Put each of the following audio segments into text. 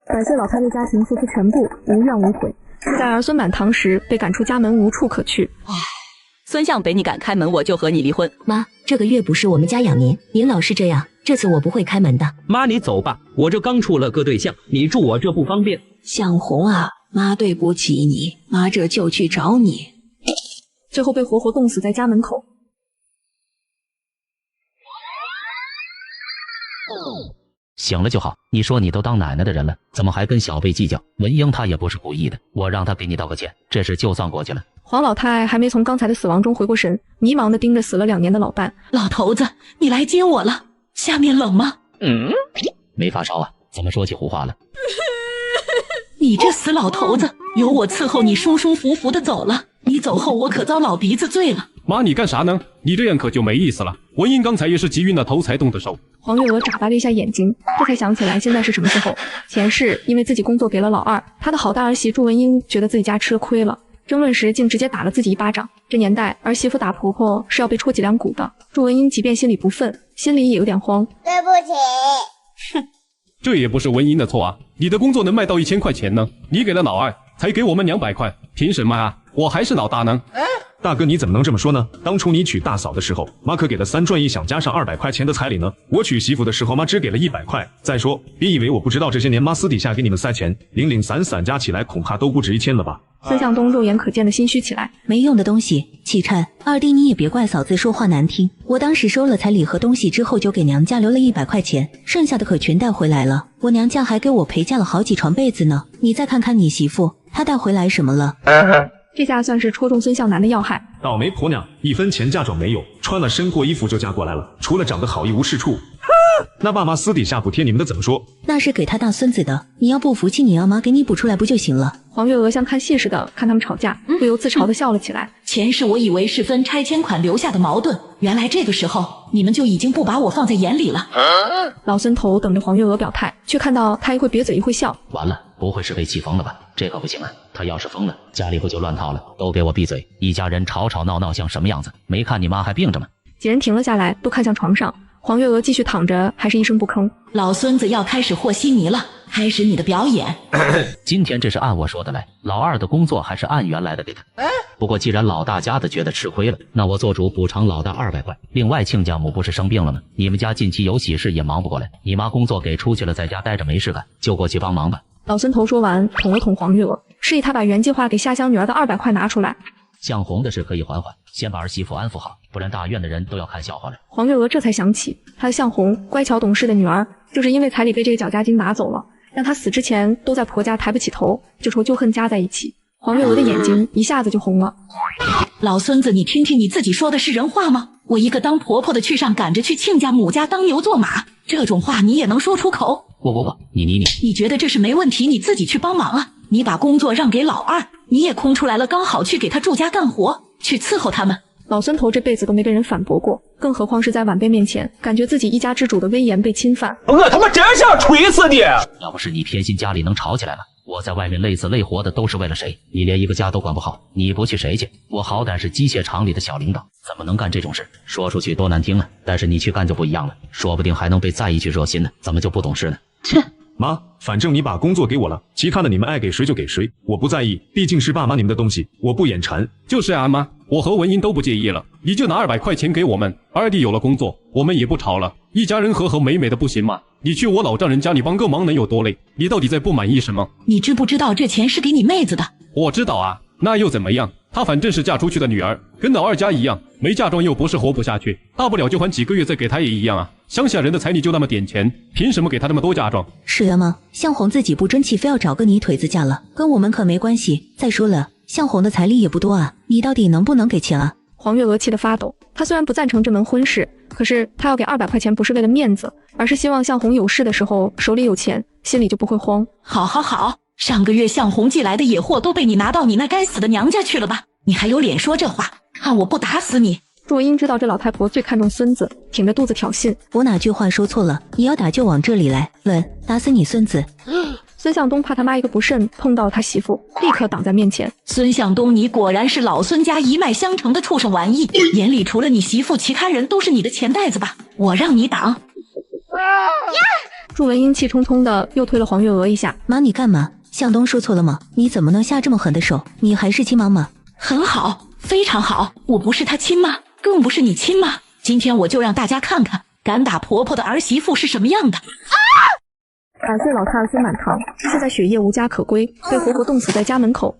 100岁老太为家庭付出全部，无怨无悔。在儿孙满堂时被赶出家门，无处可去。唉，孙向北，你敢开门，我就和你离婚。妈，这个月不是我们家养您，您老是这样，这次我不会开门的。妈，你走吧，我这刚处了个对象，你住我这不方便。向红啊，妈对不起你，妈这就去找你。最后被活活冻死在家门口。醒了就好，你说你都当奶奶的人了，怎么还跟小贝计较？文英她也不是故意的，我让她给你道个歉，这事就算过去了。黄老太还没从刚才的死亡中回过神，迷茫地盯着死了2年的老伴。老头子，你来接我了，下面冷吗？没发烧啊，怎么说起胡话了？你这死老头子，有我伺候你舒舒服服的走了，你走后我可遭老鼻子罪了。妈，你干啥呢？你这样可就没意思了。文英刚才也是急晕了头才动的手。黄月娥眨巴了一下眼睛，这才想起来现在是什么时候。前世因为自己工作给了老二，她的好大儿媳祝文英觉得自己家吃了亏了，争论时竟直接打了自己一巴掌。这年代儿媳妇打婆婆是要被戳脊梁骨的。祝文英即便心里不忿，心里也有点慌。对不起。哼，这也不是文英的错啊，你的工作能卖到1000块钱呢，你给了老二，才给我们200块，凭什么啊？我还是老大呢。大哥，你怎么能这么说呢？当初你娶大嫂的时候，妈可给了3转1响，加上200块钱的彩礼呢。我娶媳妇的时候，妈只给了100块。再说，别以为我不知道，这些年妈私底下给你们塞钱，零零散散加起来，恐怕都不止1000了吧。孙向东肉眼可见的心虚起来，没用的东西，启琛，二弟你也别怪嫂子说话难听。我当时收了彩礼和东西之后，就给娘家留了100块钱，剩下的可全带回来了。我娘家还给我陪嫁了好几床被子呢。你再看看你媳妇，她带回来什么了？这下算是戳中孙向南的要害。倒霉婆娘，1分钱嫁妆没有，穿了身破衣服就嫁过来了，除了长得好一无是处。那爸妈私底下补贴你们的怎么说？那是给他大孙子的，你要不服气，你让妈给你补出来不就行了？黄月娥像看戏似的看他们吵架，不由自嘲地笑了起来。前世我以为是分拆迁款留下的矛盾，原来这个时候你们就已经不把我放在眼里了。老孙头等着黄月娥表态，却看到她一会瘪嘴一会笑。完了，不会是被气疯了吧？这可不行啊，他要是疯了，家里不就乱套了？都给我闭嘴！一家人吵吵闹闹像什么样子？没看你妈还病着吗？几人停了下来，都看向床上。黄月娥继续躺着，还是一声不吭。老孙子要开始和稀泥了，开始你的表演。今天这是按我说的来，老二的工作还是按原来的给他。不过既然老大家的觉得吃亏了，那我做主补偿老大200块。另外亲家母不是生病了吗？你们家近期有喜事也忙不过来，你妈工作给出去了，在家待着没事干，就过去帮忙吧。老孙头说完，捅了捅黄月娥，示意他把原计划给下乡女儿的200块拿出来。向红的事可以缓缓，先把儿媳妇安抚好，不然大院的人都要看笑话了。黄月娥这才想起，她的向红乖巧懂事的女儿，就是因为彩礼被这个绞家精拿走了，让她死之前都在婆家抬不起头，这仇旧恨加在一起。黄月娥的眼睛一下子就红了。老孙子，你听听你自己说的是人话吗？我一个当婆婆的去上赶着去亲家母家当牛做马，这种话你也能说出口？你觉得这是没问题，你自己去帮忙啊！你把工作让给老二，你也空出来了，刚好去给他住家干活，去伺候他们。老孙头这辈子都没被人反驳过，更何况是在晚辈面前，感觉自己一家之主的威严被侵犯。我他妈真想锤死你！要不是你偏心，家里能吵起来吗？我在外面累死累活的都是为了谁？你连一个家都管不好，你不去谁去？我好歹是机械厂里的小领导，怎么能干这种事？说出去多难听啊！但是你去干就不一样了，说不定还能被再一句热心呢。怎么就不懂事呢？切！妈，反正你把工作给我了，其他的你们爱给谁就给谁，我不在意，毕竟是爸妈你们的东西，我不眼馋。就是啊妈，我和文英都不介意了，你就拿200块钱给我们，二弟有了工作，我们也不吵了，一家人和和美美的不行吗？你去我老丈人家里帮个忙能有多累？你到底在不满意什么？你知不知道这钱是给你妹子的？我知道啊，那又怎么样？她反正是嫁出去的女儿，跟老二家一样，没嫁妆又不是活不下去，大不了就还几个月再给她也一样啊。乡下人的彩礼就那么点钱，凭什么给她那么多嫁妆？是的吗？向红自己不争气，非要找个泥腿子嫁了，跟我们可没关系。再说了，向红的彩礼也不多啊，你到底能不能给钱啊？黄月娥气得发抖，她虽然不赞成这门婚事，可是她要给200块钱不是为了面子，而是希望向红有事的时候手里有钱，心里就不会慌。好，上个月向红寄来的野货都被你拿到你那该死的娘家去了吧？你还有脸说这话？看我不打死你！若英知道这老太婆最看重孙子，挺着肚子挑衅。我哪句话说错了？你要打就往这里来，论打死你孙子！孙向东怕他妈一个不慎碰到他媳妇，立刻挡在面前。孙向东，你果然是老孙家一脉相承的畜生玩意，眼里除了你媳妇，其他人都是你的钱袋子吧？我让你挡！祝文英气冲冲的又推了黄月娥一下。妈，你干嘛？向东说错了吗？你怎么能下这么狠的手？你还是亲妈吗？很好，非常好，我不是她亲妈，更不是你亲妈。今天我就让大家看看敢打婆婆的儿媳妇是什么样的。2岁老太儿孙满堂，现在血液无家可归，被活活冻死在家门口。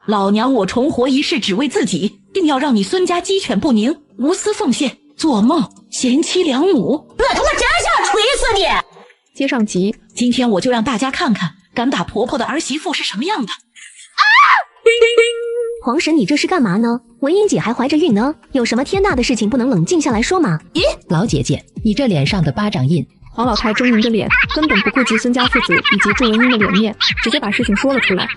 老娘我重活一世只为自己，定要让你孙家鸡犬不宁，无私奉献，做梦贤妻良母。我他妈真想锤死你！接上集，今天我就让大家看看敢打婆婆的儿媳妇是什么样的。皇婶，你这是干嘛呢？文英姐还怀着孕呢，有什么天大的事情不能冷静下来说吗？咦，老姐姐，你这脸上的巴掌印。黄老太狰狞着脸，根本不顾及孙家父子以及祝文英的脸面，直接把事情说了出来。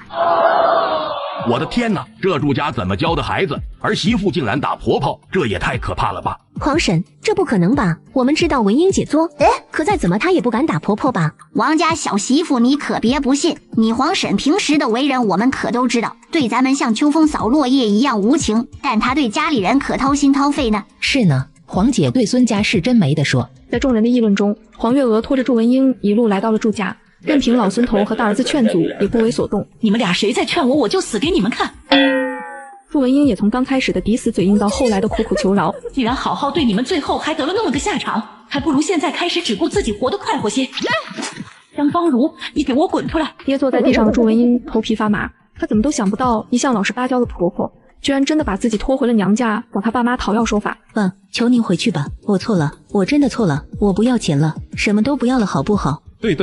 我的天哪，这祝家怎么教的孩子？儿媳妇竟然打婆婆，这也太可怕了吧！皇婶，这不可能吧？我们知道文英姐作，可再怎么她也不敢打婆婆吧？王家小媳妇你可别不信，你皇婶平时的为人我们可都知道，对咱们像秋风扫落叶一样无情，但她对家里人可掏心掏肺呢。是呢，黄姐对孙家是真没得说。在众人的议论中，黄月娥拖着祝文英一路来到了祝家，任凭老孙头和大儿子劝阻，也不为所动。你们俩谁再劝我，我就死给你们看。祝文英也从刚开始的抵死嘴硬到后来的苦苦求饶。既然好好对你们，最后还得了那么个下场，还不如现在开始只顾自己活得快活些。江芳如，你给我滚出来！跌坐在地上的祝文英头皮发麻，她怎么都想不到一向老实巴交的婆婆居然真的把自己拖回了娘家，找她爸妈讨要说法。求您回去吧，我错了，我真的错了，我不要钱了，什么都不要了，好不好？对，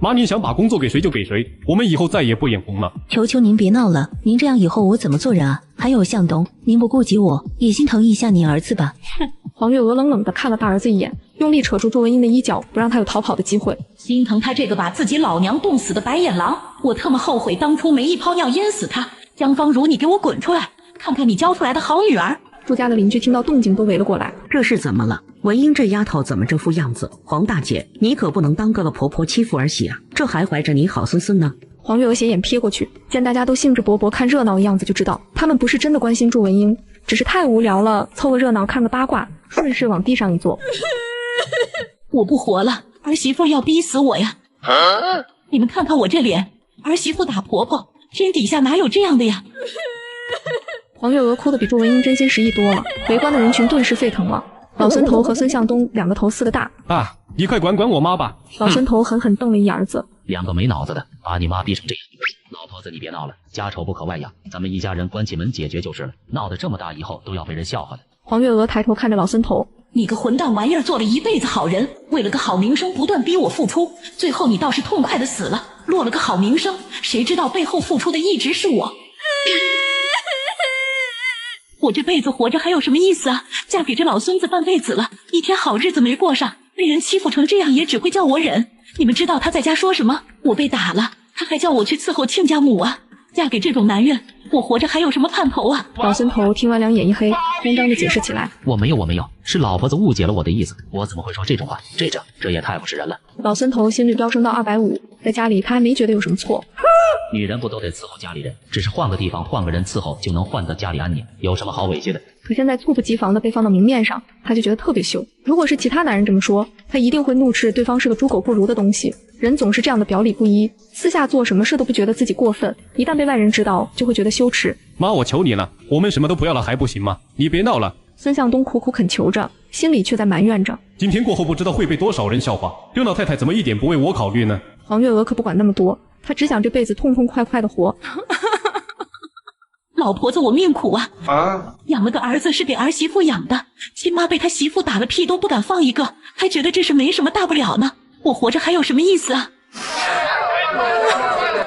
妈，你想把工作给谁就给谁，我们以后再也不眼红了。求求您别闹了，您这样以后我怎么做人啊？还有向东，您不顾及我，也心疼一下你儿子吧。哼！黄月娥冷冷地看了大儿子一眼，用力扯住祝文英的衣角，不让他有逃跑的机会。心疼他这个把自己老娘冻死的白眼狼，我特么后悔当初没一泡尿淹死他。江芳如，你给我滚出来，看看你教出来的好女儿！祝家的邻居听到动静都围了过来。这是怎么了？文英这丫头怎么这副样子？黄大姐，你可不能当个了婆婆欺负儿媳啊！这还怀着你好孙孙呢。黄月娥斜眼瞥过去，见大家都兴致勃勃看热闹的样子，就知道他们不是真的关心祝文英，只是太无聊了，凑个热闹看个八卦，顺势往地上一坐。我不活了，儿媳妇要逼死我呀！你们看看我这脸，儿媳妇打婆婆，天底下哪有这样的呀？黄月娥哭得比祝文英真心实意多了，围观的人群顿时沸腾了。老孙头和孙向东两个头似的大啊！你快管管我妈吧！老孙头狠狠瞪了一眼儿子，两个没脑子的，把你妈逼成这样！老婆子，你别闹了，家丑不可外扬，咱们一家人关起门解决就是了。闹得这么大，以后都要被人笑话的。黄月娥抬头看着老孙头，你个混蛋玩意儿，做了一辈子好人，为了个好名声不断逼我付出，最后你倒是痛快的死了，落了个好名声，谁知道背后付出的一直是我。我这辈子活着还有什么意思啊？嫁给这老孙子半辈子了，一天好日子没过上，被人欺负成这样也只会叫我忍。你们知道他在家说什么？我被打了，他还叫我去伺候亲家母啊！嫁给这种男人，我活着还有什么盼头啊？老孙头听完两眼一黑，慌张地解释起来：我没有，是老婆子误解了我的意思，我怎么会说这种话？这也太不是人了。老孙头心率飙升到250，在家里他还没觉得有什么错。女人不都得伺候家里人，只是换个地方换个人伺候就能换得家里安宁，有什么好委屈的？可现在猝不及防的被放到明面上，他就觉得特别羞。如果是其他男人这么说，他一定会怒斥对方是个猪狗不如的东西。人总是这样的表里不一，私下做什么事都不觉得自己过分，一旦被外人知道就会觉得羞耻。妈，我求你了，我们什么都不要了还不行吗？你别闹了。孙向东苦苦恳求着，心里却在埋怨着，今天过后不知道会被多少人笑话，这老太太怎么一点不为我考虑呢？黄月娥可不管那么多，她只想这辈子痛痛快快的活。老婆子我命苦啊！养了个儿子是给儿媳妇养的，亲妈被他媳妇打了屁都不敢放一个，还觉得这是没什么大不了呢。我活着还有什么意思啊？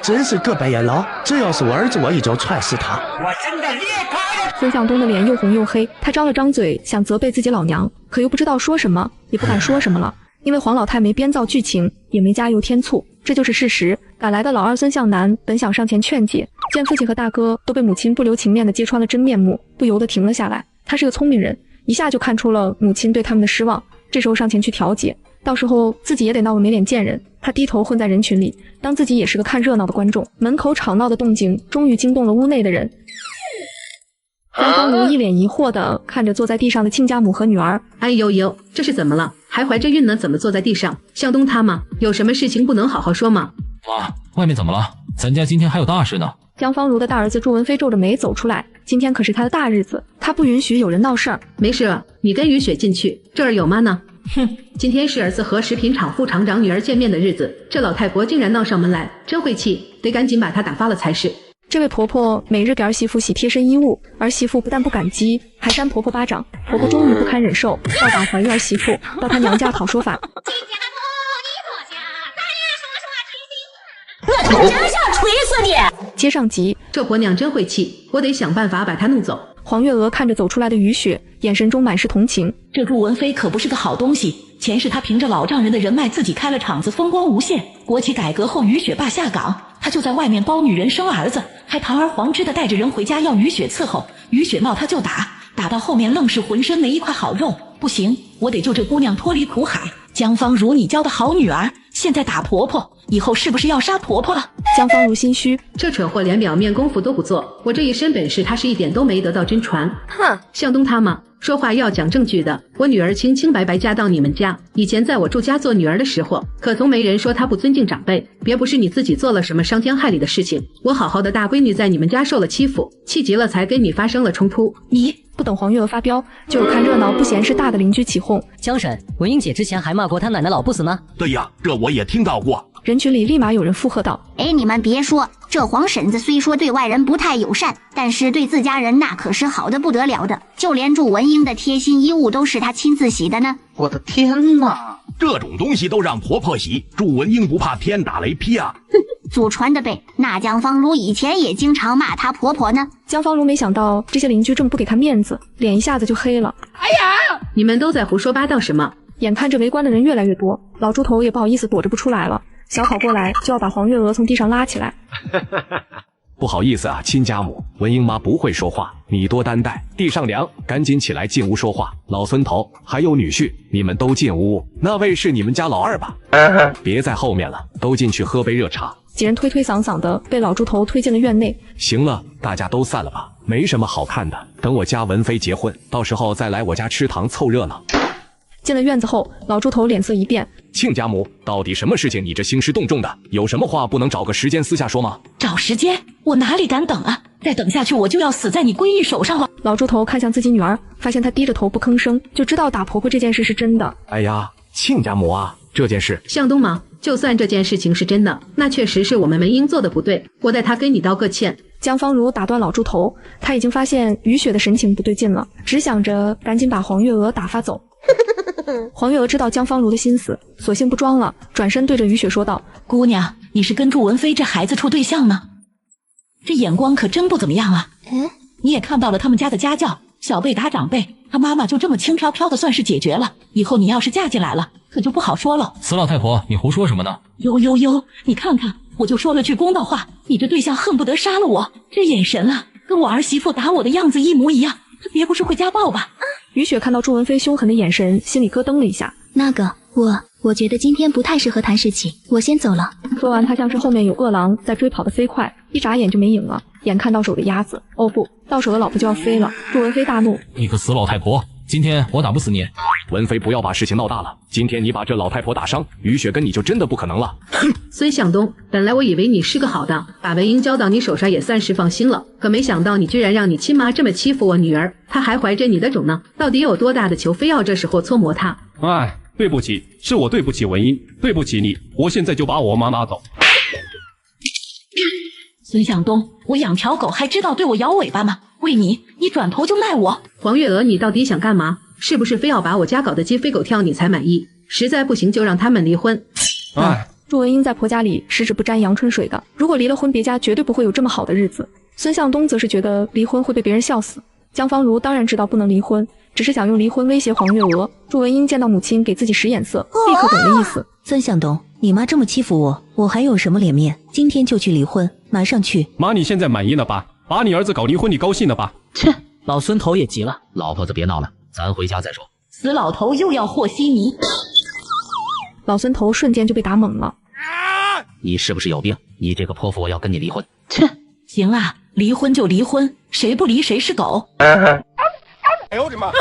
真是个白眼狼！这要是我儿子，我一脚踹死他！我真的裂开了！孙向东的脸又红又黑，他张了张嘴想责备自己老娘，可又不知道说什么，也不敢说什么了，因为黄老太没编造剧情，也没加油添醋，这就是事实。赶来的老二孙向南本想上前劝解，见父亲和大哥都被母亲不留情面的揭穿了真面目，不由得停了下来。他是个聪明人，一下就看出了母亲对他们的失望，这时候上前去调解，到时候自己也得闹个没脸见人。他低头混在人群里，当自己也是个看热闹的观众。门口吵闹的动静终于惊动了屋内的人。张芳如一脸疑惑地看着坐在地上的亲家母和女儿。哎呦呦，这是怎么了？还怀着孕呢，怎么坐在地上？向东他吗？有什么事情不能好好说吗？妈，外面怎么了？咱家今天还有大事呢。江方如的大儿子祝文飞皱着眉走出来，今天可是他的大日子，他不允许有人闹事儿。没事，你跟雨雪进去，这儿有妈呢。哼，今天是儿子和食品厂副厂长女儿见面的日子，这老太婆竟然闹上门来，真晦气，得赶紧把她打发了才是。这位婆婆每日给儿媳妇洗贴身衣物，儿媳妇不但不感激，还扇婆婆巴掌。婆婆终于不堪忍受，倒打怀孕儿媳妇，到她娘家讨说法。我他真想锤死你！接上集，这婆娘真晦气，我得想办法把她弄走。黄月娥看着走出来的雨雪，眼神中满是同情。这祝文飞可不是个好东西，前世他凭着老丈人的人脉自己开了厂子，风光无限。国企改革后，雨雪爸下岗，他就在外面包女人生儿子，还堂而皇之的带着人回家要雨雪伺候。雨雪闹他就打，打到后面愣是浑身没一块好肉。不行，我得救这姑娘脱离苦海。江芳如，你教的好女儿，现在打婆婆，以后是不是要杀婆婆了？江芳如心虚，这蠢货连表面功夫都不做，我这一身本事他是一点都没得到真传。哼，向东他吗？说话要讲证据的。我女儿清清白白嫁到你们家，以前在我住家做女儿的时候，可从没人说她不尊敬长辈。别不是你自己做了什么伤天害理的事情，我好好的大闺女在你们家受了欺负，气急了才跟你发生了冲突。你不等黄月娥发飙，就有看热闹不嫌事大的邻居起哄。江婶，文英姐之前还骂过她奶奶老不死呢。对呀，这我也听到过。人群里立马有人附和道：哎，你们别说，这黄婶子虽说对外人不太友善，但是对自家人那可是好的不得了的，就连祝文英的贴心衣物都是她亲自洗的呢。我的天哪，这种东西都让婆婆洗，祝文英不怕天打雷劈啊？祖传的呗，那江芳如以前也经常骂她婆婆呢。江芳如没想到这些邻居这么不给她面子，脸一下子就黑了。哎呀，你们都在胡说八道什么？眼看着围观的人越来越多，老猪头也不好意思躲着不出来了，小跑过来就要把黄月娥从地上拉起来。不好意思啊，亲家母，文英妈不会说话，你多担待。地上凉，赶紧起来进屋说话。老孙头还有女婿，你们都进屋。那位是你们家老二吧？别在后面了，都进去喝杯热茶。几人推推搡搡的被老猪头推进了院内。行了，大家都散了吧，没什么好看的。等我家文飞结婚，到时候再来我家吃糖凑热闹。进了院子后，老猪头脸色一变。亲家母，到底什么事情你这兴师动众的？有什么话不能找个时间私下说吗？找时间？我哪里敢等啊！再等下去我就要死在你闺女手上了。老猪头看向自己女儿，发现她低着头不吭声，就知道打婆婆这件事是真的。哎呀，亲家母啊，这件事……向东吗？就算这件事情是真的，那确实是我们文英做的不对，我代她跟你道个歉。江芳如打断老猪头，她已经发现雨雪的神情不对劲了，只想着赶紧把黄月娥打发走。黄月娥知道江芳如的心思，索性不装了，转身对着雨雪说道：姑娘，你是跟祝文飞这孩子处对象呢？这眼光可真不怎么样啊。你也看到了他们家的家教，小辈打长辈，他妈妈就这么轻飘飘的算是解决了，以后你要是嫁进来了，可就不好说了。死老太婆，你胡说什么呢？呦，你看看，我就说了句公道话，你这对象恨不得杀了我，这眼神啊，跟我儿媳妇打我的样子一模一样，这别不是会家暴吧？雨雪看到祝文飞凶狠的眼神，心里咯噔了一下。那个，我觉得今天不太适合谈事情，我先走了。说完，他像是后面有饿狼在追跑的飞快，一眨眼就没影了。眼看到手的鸭子，哦不，到手的老婆就要飞了。祝文飞大怒：你个死老太婆，今天我打不死你！文飞，不要把事情闹大了。今天你把这老太婆打伤，雨雪跟你就真的不可能了。孙向东，本来我以为你是个好的，把文英交到你手上也算是放心了，可没想到你居然让你亲妈这么欺负我女儿，她还怀着你的种呢，到底有多大的球，非要这时候搓磨她？哎，对不起，是我对不起文英，对不起你，我现在就把我妈拉走。孙向东，我养条狗还知道对我摇尾巴吗？为你转头就卖我。黄月娥，你到底想干嘛？是不是非要把我家搞得鸡飞狗跳你才满意？实在不行就让他们离婚。祝文英在婆家里十指不沾阳春水的，如果离了婚，别家绝对不会有这么好的日子。孙向东则是觉得离婚会被别人笑死。江芳如当然知道不能离婚，只是想用离婚威胁黄月娥。祝文英见到母亲给自己使眼色，立刻懂了意思。孙向东，你妈这么欺负我，我还有什么脸面？今天就去离婚，马上去。妈，你现在满意了吧？把你儿子搞离婚，你高兴了吧？切，老孙头也急了。老婆子别闹了，咱回家再说。死老头又要和稀泥。老孙头瞬间就被打懵了。你是不是有病？你这个泼妇，我要跟你离婚。切，行啊，离婚就离婚，谁不离谁是狗。哎呦我的妈！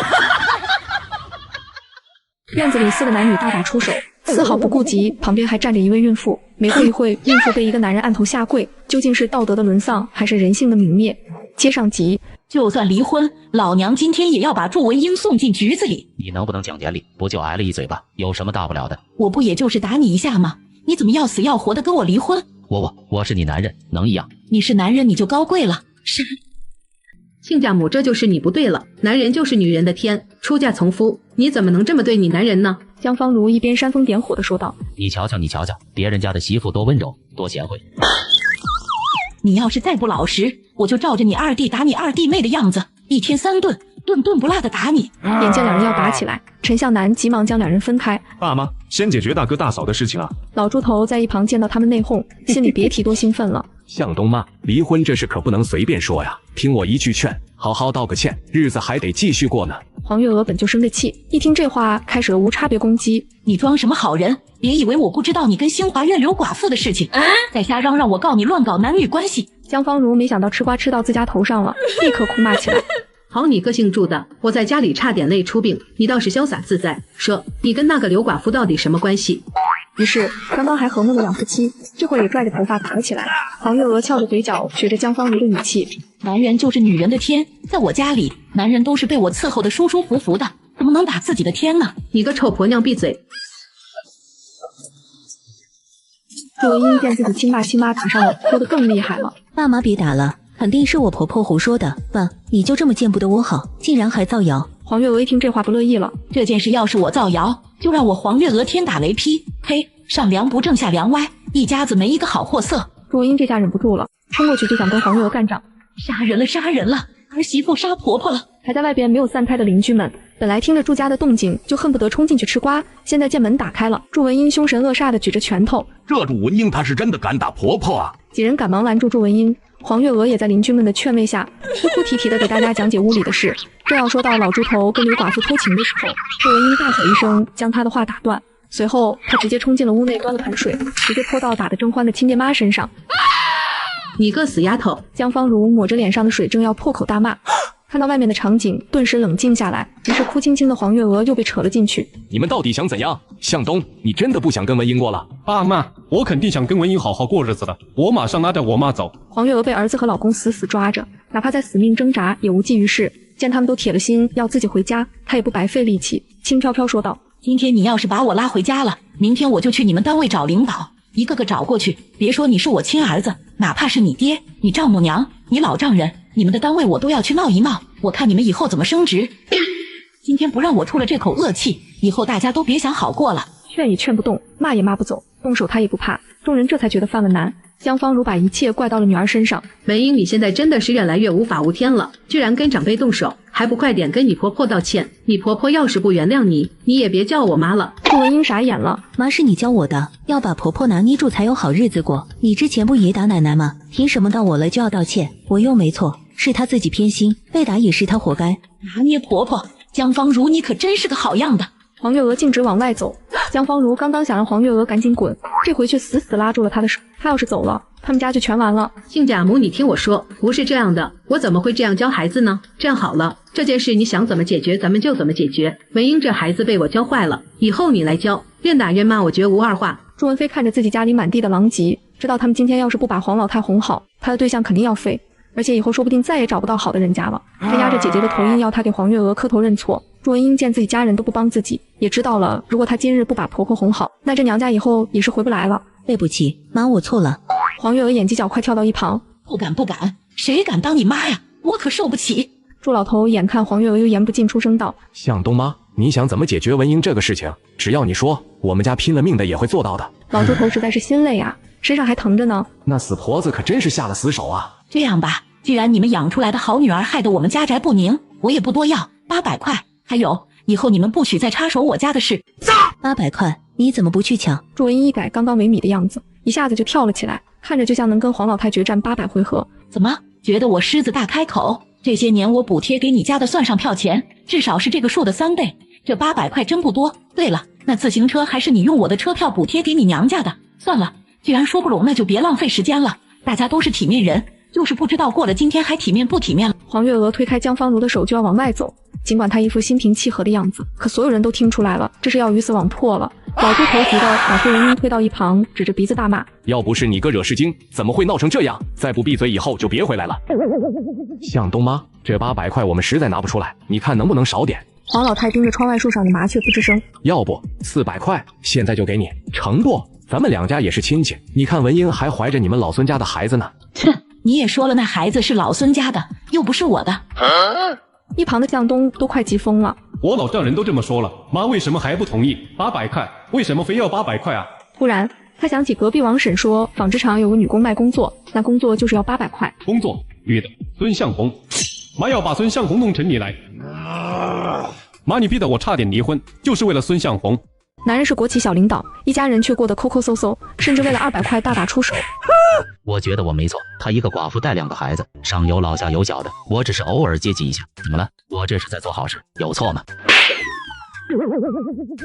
院子里4个男女大打出手，丝毫不顾及旁边还站着一位孕妇。没过一会，孕妇被一个男人按头下跪，究竟是道德的沦丧，还是人性的泯灭？接上集。就算离婚，老娘今天也要把祝文英送进局子里。你能不能讲讲理？不就挨了一嘴巴，有什么大不了的？我不也就是打你一下吗？你怎么要死要活的跟我离婚？我是你男人，能一样？你是男人你就高贵了。是。亲家母，这就是你不对了。男人就是女人的天，出嫁从夫，你怎么能这么对你男人呢？江芳如一边煽风点火地说道：“你瞧瞧，别人家的媳妇多温柔，多贤惠。你要是再不老实，我就照着你二弟打你二弟妹的样子，一天3顿，顿顿不落的打你。”眼见两人要打起来，陈向南急忙将两人分开。爸妈，先解决大哥大嫂的事情啊！老猪头在一旁见到他们内讧，心里别提多兴奋了。向东妈，离婚这事可不能随便说呀，听我一句劝，好好道个歉，日子还得继续过呢。黄月娥本就生着气，一听这话，开始了无差别攻击。你装什么好人？别以为我不知道你跟新华院刘寡妇的事情，再瞎嚷嚷我告你乱搞男女关系。江芳如没想到吃瓜吃到自家头上了，立刻哭骂起来。好你个姓祝的，我在家里差点累出病，你倒是潇洒自在，说你跟那个刘寡妇到底什么关系？于是刚刚还和睦的两夫妻，这会儿也拽着头发打了起来。黄月娥翘着嘴角，学着江芳如的语气：“男人就是女人的天，在我家里，男人都是被我伺候的舒舒服服的，怎么能打自己的天呢？你个臭婆娘，闭嘴！”祝文英见自己亲爸亲妈打上了，哭得更厉害了。爸妈别打了，肯定是我婆婆胡说的。爸，你就这么见不得我好，竟然还造谣！黄月娥一听这话不乐意了，这件事要是我造谣，就让我黄月娥天打雷劈！嘿，上梁不正下梁歪，一家子没一个好货色。祝文英这下忍不住了，冲过去就想跟黄月娥干仗。杀人了，杀人了！儿媳妇杀婆婆了！还在外边没有散开的邻居们，本来听着祝家的动静就恨不得冲进去吃瓜，现在见门打开了，祝文英凶神恶煞的举着拳头。这祝文英她是真的敢打婆婆啊！几人赶忙拦住祝文英。黄月娥也在邻居们的劝慰下，哭哭啼啼的给大家讲解屋里的事。正要说到老猪头跟刘寡妇偷情的时候，祝文英大吼一声，将他的话打断。随后，他直接冲进了屋内，端了盆水，直接泼到打得正欢的亲爹妈身上。你个死丫头！江芳如抹着脸上的水，正要破口大骂。看到外面的场景，顿时冷静下来。于是哭青青的黄月娥又被扯了进去。你们到底想怎样？向东，你真的不想跟文英过了？爸妈，我肯定想跟文英好好过日子的，我马上拉着我妈走。黄月娥被儿子和老公死死抓着，哪怕在死命挣扎也无济于事。见他们都铁了心要自己回家，她也不白费力气，轻飘飘说道：“今天你要是把我拉回家了，明天我就去你们单位找领导，一个个找过去。别说你是我亲儿子，哪怕是你爹、你丈母娘、你老丈人，你们的单位我都要去闹一闹，我看你们以后怎么升职。今天不让我出了这口恶气，以后大家都别想好过了。”劝也劝不动，骂也骂不走，动手他也不怕。众人这才觉得犯了难。江芳如把一切怪到了女儿身上。文英，你现在真的是越来越无法无天了，居然跟长辈动手，还不快点跟你婆婆道歉？你婆婆要是不原谅你，你也别叫我妈了。祝文英傻眼了，妈是你教我的，要把婆婆拿捏住才有好日子过。你之前不也打奶奶吗？凭什么到我了就要道歉？我又没错，是她自己偏心，被打也是她活该。拿捏婆婆，江芳如你可真是个好样的。黄月娥径直往外走，江芳如刚刚想让黄月娥赶紧滚，这回却死死拉住了她的手。她要是走了，他们家就全完了。亲家母，你听我说，不是这样的，我怎么会这样教孩子呢？这样好了，这件事你想怎么解决，咱们就怎么解决。文英这孩子被我教坏了，以后你来教，愿打愿骂，我绝无二话。祝文飞看着自己家里满地的狼藉，知道他们今天要是不把黄老太哄好，他的对象肯定要废，而且以后说不定再也找不到好的人家了。他压着姐姐的头硬要她给黄月娥磕头认错。祝文英见自己家人都不帮自己，也知道了，如果她今日不把婆婆哄好，那这娘家以后也是回不来了。对不起，妈，我错了。黄月娥眼疾脚快跳到一旁，不敢不敢，谁敢当你妈呀？我可受不起。祝老头眼看黄月娥又言不尽，出声道：“向东妈，你想怎么解决文英这个事情？只要你说，我们家拼了命的也会做到的。”老猪头实在是心累啊，身上还疼着呢。那死婆子可真是下了死手啊！这样吧，既然你们养出来的好女儿害得我们家宅不宁，我也不多要，800块。还有，以后你们不许再插手我家的事。800块，你怎么不去抢？祝文英一改刚刚萎靡的样子，一下子就跳了起来，看着就像能跟黄老太决战800回合。怎么觉得我狮子大开口？这些年我补贴给你家的算上票钱，至少是这个数的3倍。这800块真不多。对了，那自行车还是你用我的车票补贴给你娘家的。算了，既然说不拢，那就别浪费时间了。大家都是体面人，就是不知道过了今天还体面不体面了。黄月娥推开江芳如的手就要往外走，尽管他一副心平气和的样子，可所有人都听出来了，这是要鱼死网破了。老猪头急得把顾文英推到一旁，指着鼻子大骂：要不是你个惹事精，怎么会闹成这样？再不闭嘴，以后就别回来了。向东妈，这800块我们实在拿不出来，你看能不能少点？黄老太盯着窗外树上的麻雀不吱声。要不400块，现在就给你，成不？咱们2家也是亲戚，你看文英还怀着你们老孙家的孩子呢。切，你也说了，那孩子是老孙家的，又不是我的。一旁的向东都快急疯了。我老丈人都这么说了，妈为什么还不同意？800块，为什么非要800块啊？突然，他想起隔壁王婶说，纺织厂有个女工卖工作，那工作就是要800块。工作，女的，孙向红。妈要把孙向红弄成你来。妈，你逼得我差点离婚，就是为了孙向红。男人是国企小领导，一家人却过得抠抠搜搜，甚至为了200块大打出手。我觉得我没错，她一个寡妇带2个孩子，上有老下有小的，我只是偶尔接济一下，怎么了？我这是在做好事，有错吗？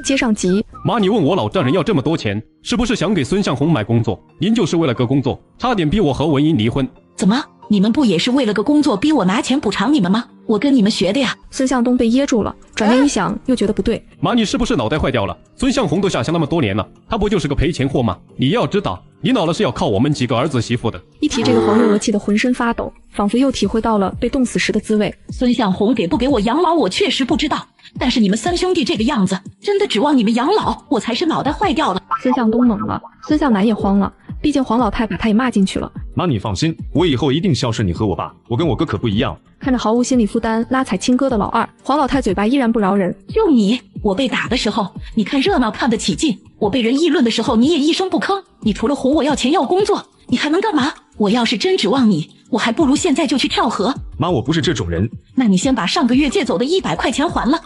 接上集，妈，你问我老丈人要这么多钱，是不是想给孙向红买工作？您就是为了个工作，差点逼我和文英离婚。怎么？你们不也是为了个工作逼我拿钱补偿你们吗？我跟你们学的呀。孙向东被噎住了，转念一想，又觉得不对。妈，你是不是脑袋坏掉了？孙向红都下乡那么多年了，他不就是个赔钱货吗？你要知道，你老了是要靠我们几个儿子媳妇的。一提这个，黄月娥气得浑身发抖，仿佛又体会到了被冻死时的滋味。孙向红给不给我养老，我确实不知道，但是你们3兄弟这个样子，真的指望你们养老，我才是脑袋坏掉了。孙向东懵了，孙向南也慌了，毕竟黄老太把他也骂进去了。妈，你放心，我以后一定孝顺你和我爸，我跟我哥可不一样。看着毫无心理负担拉踩亲哥的老二，黄老太嘴巴依然不饶人。就你，我被打的时候，你看热闹看得起劲；我被人议论的时候，你也一声不吭。你除了哄我要钱要工作，你还能干嘛？我要是真指望你，我还不如现在就去跳河。妈，我不是这种人。那你先把上个月借走的100块钱还了。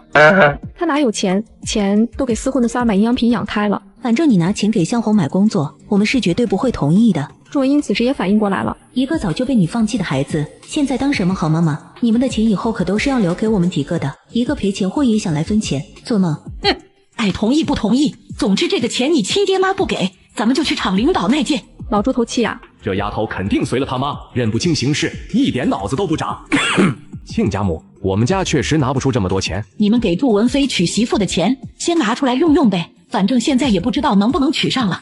他哪有钱？钱都给厮混的仨买营养品养开了。反正你拿钱给向红买工作，我们是绝对不会同意的。祝文英此时也反应过来了，一个早就被你放弃的孩子，现在当什么好妈妈？你们的钱以后可都是要留给我们几个的，一个赔钱货也想来分钱，做梦！爱同意不同意，总之这个钱你亲爹妈不给，咱们就去厂领导那件。老猪头气啊！这丫头肯定随了他妈，认不清形势，一点脑子都不长。亲家母，我们家确实拿不出这么多钱。你们给祝文飞娶媳妇的钱，先拿出来用用呗，反正现在也不知道能不能娶上了。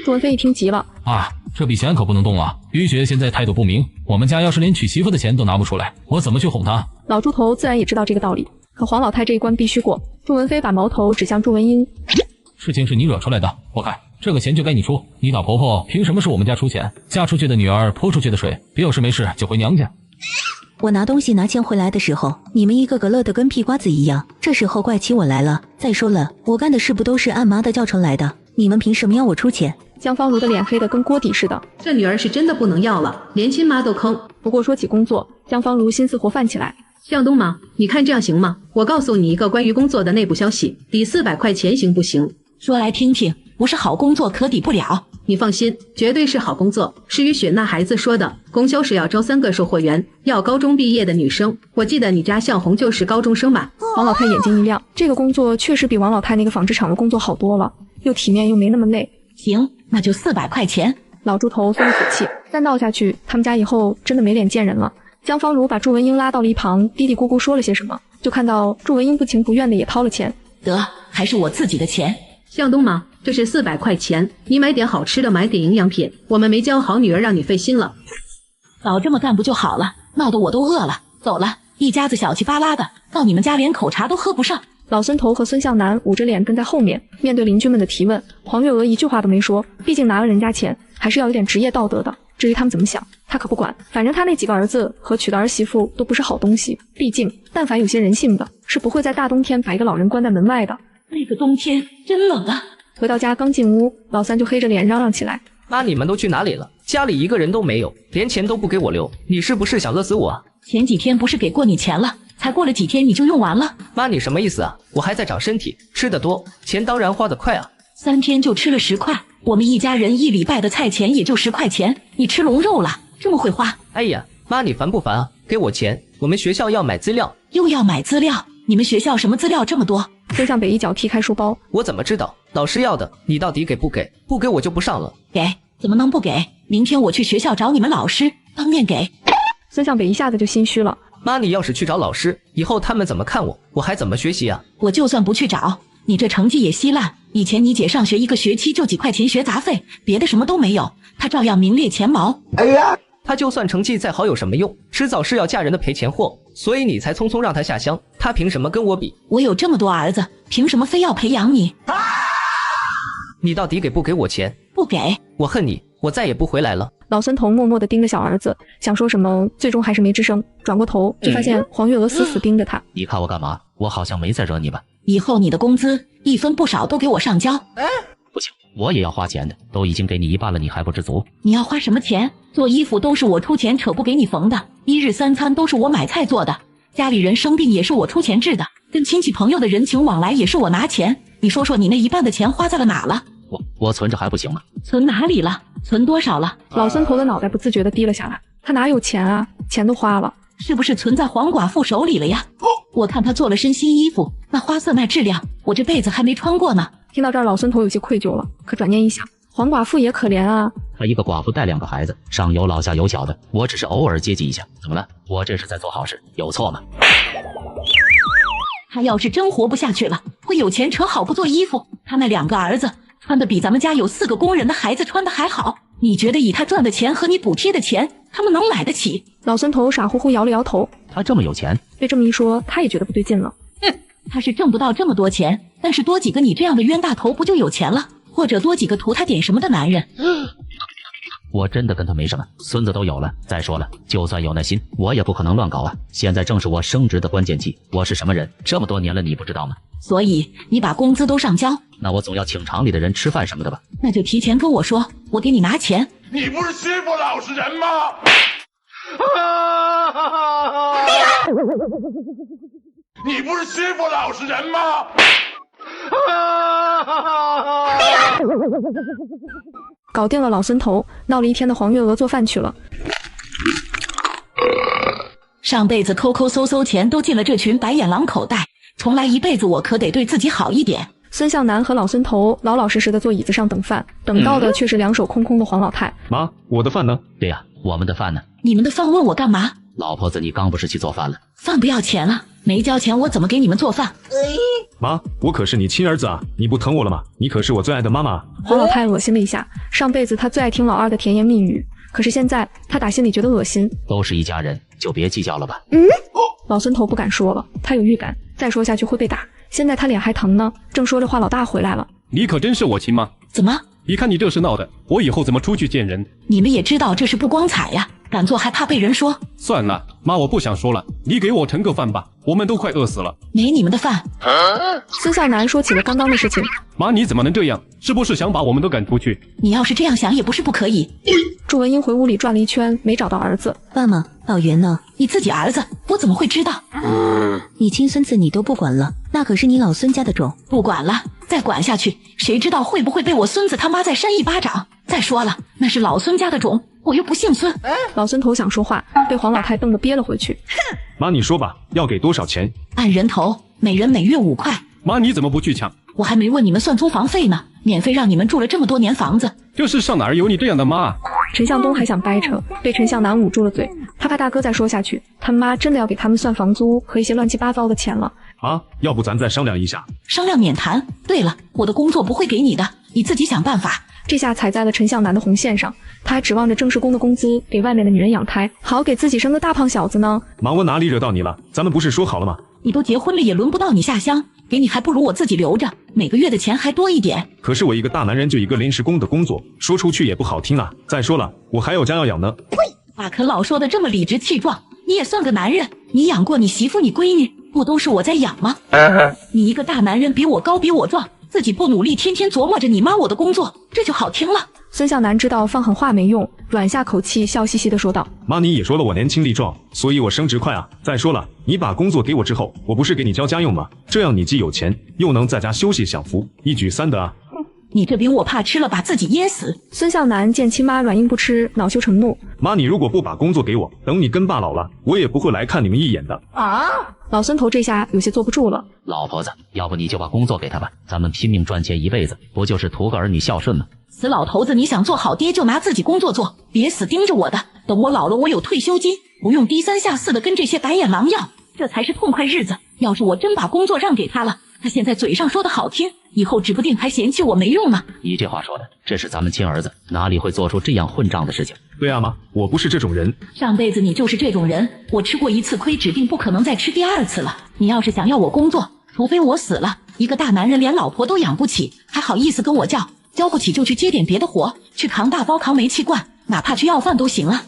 祝文飞一听急了啊！这笔钱可不能动啊！于雪现在态度不明，我们家要是连娶媳妇的钱都拿不出来，我怎么去哄她？老猪头自然也知道这个道理，可黄老太这一关必须过。祝文飞把矛头指向祝文英，事情是你惹出来的，我看这个钱就该你出。你老婆婆凭什么是我们家出钱？嫁出去的女儿泼出去的水，别有事没事就回娘家。我拿东西拿钱回来的时候，你们一个个乐得跟屁瓜子一样，这时候怪起我来了。再说了，我干的事不都是按妈的叫成来的，你们凭什么要我出钱？江芳如的脸黑得跟锅底似的，这女儿是真的不能要了，连亲妈都坑。不过说起工作，江芳如心思活泛起来。向东妈，你看这样行吗？我告诉你一个关于工作的内部消息，抵400块钱行不行？说来听听，不是好工作可抵不了。你放心，绝对是好工作，是与雪那孩子说的。供销社要招3个售货员，要高中毕业的女生。我记得你家向红就是高中生吧？王老太眼睛一亮，这个工作确实比王老太那个纺织厂的工作好多了，又体面又没那么累。行，那就400块钱。老猪头松了口气，再闹下去，他们家以后真的没脸见人了。江芳如把祝文英拉到了一旁，嘀嘀咕咕说了些什么，就看到祝文英不情不愿的也掏了钱。得，还是我自己的钱。向东妈，这是400块钱，你买点好吃的，买点营养品。我们没教好女儿，让你费心了。早这么干不就好了？闹得我都饿了。走了，一家子小气巴拉的，到你们家连口茶都喝不上。老孙头和孙向南捂着脸跟在后面，面对邻居们的提问，黄月娥一句话都没说，毕竟拿了人家钱，还是要有点职业道德的。至于他们怎么想，他可不管，反正他那几个儿子和娶的儿媳妇都不是好东西，毕竟但凡有些人性的，是不会在大冬天把一个老人关在门外的。那个冬天真冷啊！回到家刚进屋，老三就黑着脸嚷嚷起来：妈，你们都去哪里了？家里一个人都没有，连钱都不给我留，你是不是想饿死我？前几天不是给过你钱了，才过了几天你就用完了。妈，你什么意思啊？我还在长身体，吃得多，钱当然花得快啊。3天就吃了10块，我们一家人1礼拜的菜钱也就10块钱，你吃龙肉了，这么会花？哎呀，妈你烦不烦啊？给我钱，我们学校要买资料。又要买资料？你们学校什么资料这么多？孙向北一脚踢开书包，我怎么知道？老师要的，你到底给不给？不给我就不上了。给，怎么能不给？明天我去学校找你们老师，当面给。孙向北一下子就心虚了，妈，你要是去找老师，以后他们怎么看我，我还怎么学习啊？我就算不去找，你这成绩也稀烂。以前你姐上学1个学期就几块钱学杂费，别的什么都没有，她照样名列前茅。哎呀，她就算成绩再好有什么用？迟早是要嫁人的赔钱货，所以你才匆匆让她下乡。她凭什么跟我比？我有这么多儿子，凭什么非要培养你？你到底给不给我钱？不给。我恨你，我再也不回来了。老孙头默默地盯着小儿子，想说什么，最终还是没吱声。转过头就发现黄月娥死死盯着他。你看我干嘛？我好像没在惹你吧？以后你的工资1分不少都给我上交。不行，我也要花钱的，都已经给你一半了，你还不知足？你要花什么钱？做衣服都是我出钱扯布给你缝的，1日3餐都是我买菜做的，家里人生病也是我出钱治的，跟亲戚朋友的人情往来也是我拿钱。你说说你那一半的钱花在了哪了？我存着还不行吗？存哪里了？存多少了？老孙头的脑袋不自觉地低了下来，他哪有钱啊？钱都花了。是不是存在黄寡妇手里了呀？我看他做了身新衣服，那花色那质量，我这辈子还没穿过呢。听到这儿，老孙头有些愧疚了，可转念一想，黄寡妇也可怜啊。她一个寡妇带2个孩子，上有老下有小的，我只是偶尔接济一下，怎么了？我这是在做好事，有错吗？他要是真活不下去了，会有钱扯好不做衣服。他那2个儿子穿的比咱们家有4个工人的孩子穿的还好。你觉得以他赚的钱和你补贴的钱，他们能买得起？老孙头傻乎乎摇了摇头。他这么有钱？被这么一说，他也觉得不对劲了。他是挣不到这么多钱，但是多几个你这样的冤大头不就有钱了？或者多几个图他点什么的男人。我真的跟他没什么，孙子都有了。再说了，就算有那心，我也不可能乱搞啊。现在正是我升职的关键期，我是什么人，这么多年了你不知道吗？所以你把工资都上交，那我总要请厂里的人吃饭什么的吧？那就提前跟我说，我给你拿钱。你不是欺负老实人吗？你不是欺负老实人吗？搞定了老孙头，闹了一天的黄月娥做饭去了。上辈子抠抠搜搜钱都进了这群白眼狼口袋，重来一辈子我可得对自己好一点。孙向南和老孙头老老实实的坐椅子上等饭，等到的却是2手空空的黄老太。妈，我的饭呢？对呀，我们的饭呢？你们的饭问我干嘛？老婆子，你刚不是去做饭了？饭不要钱了，没交钱我怎么给你们做饭？妈，我可是你亲儿子啊，你不疼我了吗？你可是我最爱的妈妈。黄老太恶心了一下，上辈子她最爱听老二的甜言蜜语，可是现在她打心里觉得恶心。都是一家人，就别计较了吧。老孙头不敢说了，他有预感，再说下去会被打。现在他脸还疼呢，正说着话，老大回来了。你可真是我亲妈！怎么？你看你这是闹的，我以后怎么出去见人？你们也知道这是不光彩呀，敢做还怕被人说？算了，妈，我不想说了，你给我盛个饭吧，我们都快饿死了。没你们的饭。孙向南说起了刚刚的事情。妈，你怎么能这样？是不是想把我们都赶出去？你要是这样想也不是不可以。祝文英回屋里转了一圈，没找到儿子。爸妈，老袁呢？你自己儿子，我怎么会知道？你亲孙子你都不管了，那可是你老孙家的种。不管了，再管下去，谁知道会不会被我孙子他妈再扇一巴掌？再说了，那是老孙家的种，我又不姓孙。老孙头想说话，被黄老太瞪得憋了回去。妈，你说吧，要给多少钱？按人头，每人每月5块。妈，你怎么不去抢？我还没问你们算租房费呢，免费让你们住了这么多年房子。这世上哪儿有你这样的妈？陈向东还想掰扯，被陈向南捂住了嘴。他怕大哥再说下去，他妈真的要给他们算房租和一些乱七八糟的钱了。妈，要不咱再商量一下？商量免谈。对了，我的工作不会给你的，你自己想办法。这下踩在了陈向南的红线上，他还指望着正式工的工资给外面的女人养胎，好给自己生个大胖小子呢。妈，我哪里惹到你了？咱们不是说好了吗？你都结婚了，也轮不到你下乡，给你还不如我自己留着，每个月的钱还多一点。可是我一个大男人就一个临时工的工作，说出去也不好听啊。再说了，我还有家要养呢。把可老说的这么理直气壮，你也算个男人，你养过你媳妇你闺女，不都是我在养吗？你一个大男人比我高比我壮，自己不努力，天天琢磨着你妈我的工作，这就好听了。孙向南知道放狠话没用，软下口气，笑嘻嘻地说道：妈，你也说了我年轻力壮，所以我升职快啊。再说了，你把工作给我之后，我不是给你交家用吗？这样你既有钱，又能在家休息享福，一举3得啊。你这饼我怕吃了把自己噎死。孙向南见亲妈软硬不吃，恼羞成怒。妈，你如果不把工作给我，等你跟爸老了，我也不会来看你们一眼的。老孙头这下有些坐不住了。老婆子，要不你就把工作给他吧，咱们拼命赚钱一辈子，不就是图个儿女孝顺吗？死老头子，你想做好爹就拿自己工作做，别死盯着我的。等我老了，我有退休金，不用低三下四的跟这些白眼狼要，这才是痛快日子。要是我真把工作让给他了，他现在嘴上说的好听，以后指不定还嫌弃我没用呢。你这话说的，这是咱们亲儿子，哪里会做出这样混账的事情？对啊妈，我不是这种人。上辈子你就是这种人，我吃过一次亏，指定不可能再吃第二次了。你要是想要我工作，除非我死了，一个大男人连老婆都养不起，还好意思跟我叫？交不起就去接点别的活，去扛大包扛煤气罐，哪怕去要饭都行啊。